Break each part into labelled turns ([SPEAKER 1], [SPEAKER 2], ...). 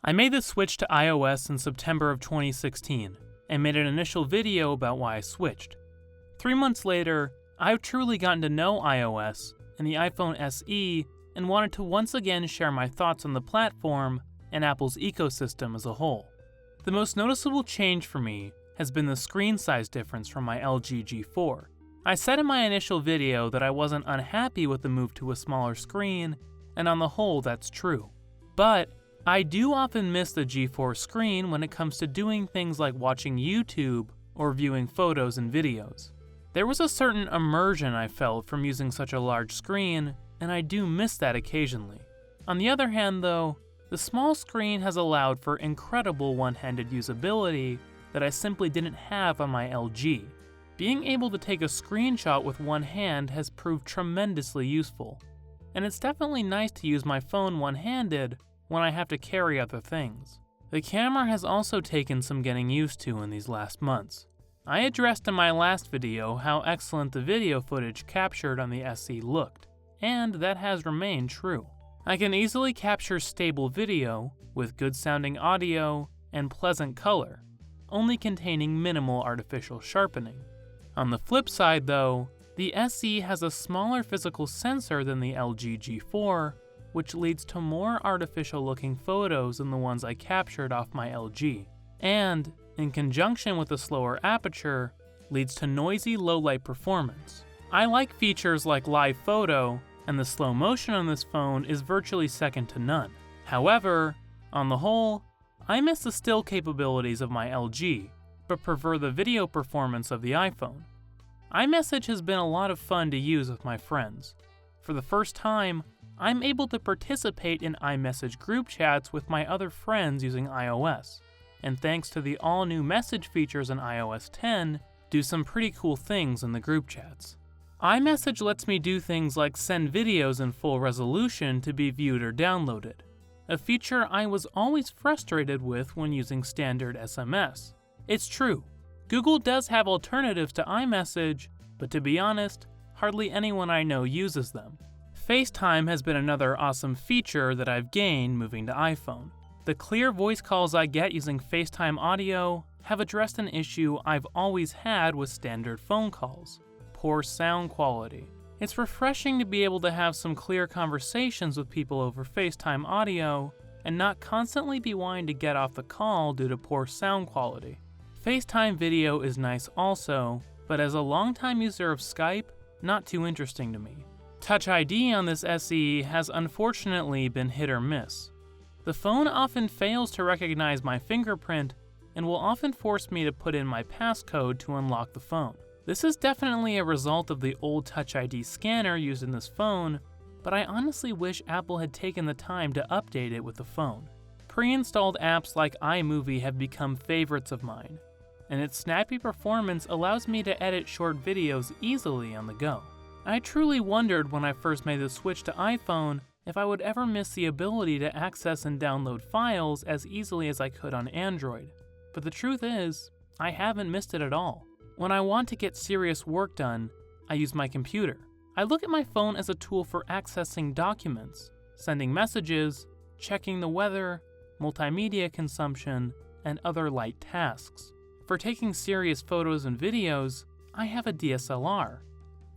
[SPEAKER 1] I made the switch to iOS in September of 2016 and made an initial video about why I switched. 3 months later, I've truly gotten to know iOS and the iPhone SE and wanted to once again share my thoughts on the platform and Apple's ecosystem as a whole. The most noticeable change for me has been the screen size difference from my LG G4. I said in my initial video that I wasn't unhappy with the move to a smaller screen, and on the whole that's true. But I do often miss the G4 screen when it comes to doing things like watching YouTube or viewing photos and videos. There was a certain immersion I felt from using such a large screen, and I do miss that occasionally. On the other hand though, the small screen has allowed for incredible one-handed usability that I simply didn't have on my LG. Being able to take a screenshot with one hand has proved tremendously useful, and it's definitely nice to use my phone one-handed when I have to carry other things. The camera has also taken some getting used to in these last months. I addressed in my last video how excellent the video footage captured on the SE looked, and that has remained true. I can easily capture stable video with good sounding audio and pleasant color, only containing minimal artificial sharpening. On the flip side though, the SE has a smaller physical sensor than the LG G4, which leads to more artificial looking photos than the ones I captured off my LG, and, in conjunction with a slower aperture, leads to noisy low light performance. I like features like live photo, and the slow motion on this phone is virtually second to none. However, on the whole, I miss the still capabilities of my LG, but prefer the video performance of the iPhone. iMessage has been a lot of fun to use with my friends. For the first time, I'm able to participate in iMessage group chats with my other friends using iOS, and thanks to the all-new message features in iOS 10, do some pretty cool things in the group chats. iMessage lets me do things like send videos in full resolution to be viewed or downloaded, a feature I was always frustrated with when using standard SMS. It's true, Google does have alternatives to iMessage, but to be honest, hardly anyone I know uses them. FaceTime has been another awesome feature that I've gained moving to iPhone. The clear voice calls I get using FaceTime audio have addressed an issue I've always had with standard phone calls: poor sound quality. It's refreshing to be able to have some clear conversations with people over FaceTime audio and not constantly be wanting to get off the call due to poor sound quality. FaceTime video is nice also, but as a longtime user of Skype, not too interesting to me. Touch ID on this SE has unfortunately been hit or miss. The phone often fails to recognize my fingerprint and will often force me to put in my passcode to unlock the phone. This is definitely a result of the old Touch ID scanner used in this phone, but I honestly wish Apple had taken the time to update it with the phone. Pre-installed apps like iMovie have become favorites of mine, and its snappy performance allows me to edit short videos easily on the go. I truly wondered when I first made the switch to iPhone if I would ever miss the ability to access and download files as easily as I could on Android, but the truth is, I haven't missed it at all. When I want to get serious work done, I use my computer. I look at my phone as a tool for accessing documents, sending messages, checking the weather, multimedia consumption, and other light tasks. For taking serious photos and videos, I have a DSLR.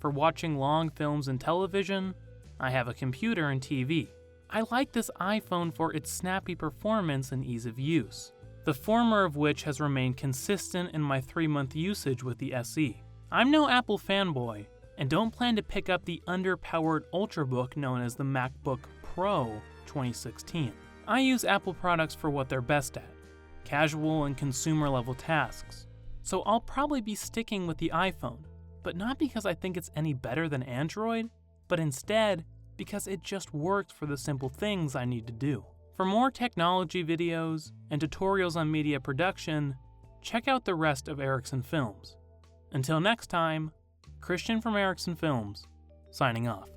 [SPEAKER 1] For watching long films and television, I have a computer and TV. I like this iPhone for its snappy performance and ease of use, the former of which has remained consistent in my 3-month usage with the SE. I'm no Apple fanboy, and don't plan to pick up the underpowered Ultrabook known as the MacBook Pro 2016. I use Apple products for what they're best at, casual and consumer level tasks, so I'll probably be sticking with the iPhone, but not because I think it's any better than Android, but instead because it just works for the simple things I need to do. For more technology videos and tutorials on media production, check out the rest of Erickson Films. Until next time, Christian from Erickson Films, signing off.